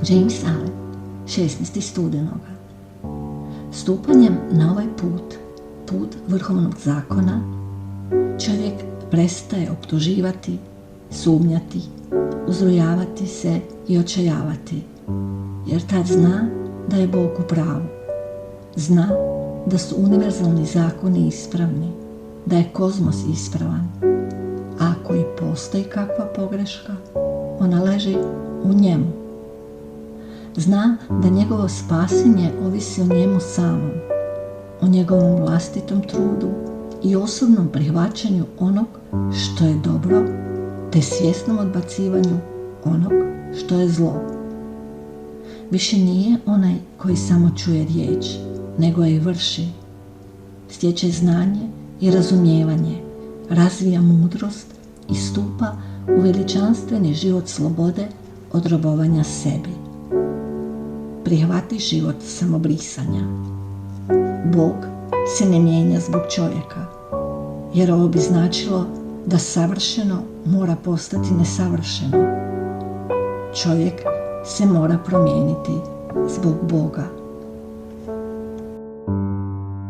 James Allen, 16. studenoga. Stupanjem na ovaj put vrhovnog zakona, čovjek prestaje optuživati, sumnjati, uzrujavati se i očajavati, jer tad zna da je Bog u pravu. Zna da su univerzalni zakoni ispravni, da je kozmos ispravan. A ako i postoji kakva pogreška, ona leži u njemu. Zna da njegovo spasenje ovisi o njemu samom, o njegovom vlastitom trudu i osobnom prihvaćanju onog što je dobro, te svjesnom odbacivanju onog što je zlo. Više nije onaj koji samo čuje riječ, nego je i vrši. Stječe znanje i razumijevanje, razvija mudrost i stupa u veličanstveni život slobode od robovanja sebi. Prihvati život samobrisanja. Bog se ne mijenja zbog čovjeka, jer ovo bi značilo da savršeno mora postati nesavršeno. Čovjek se mora promijeniti zbog Boga.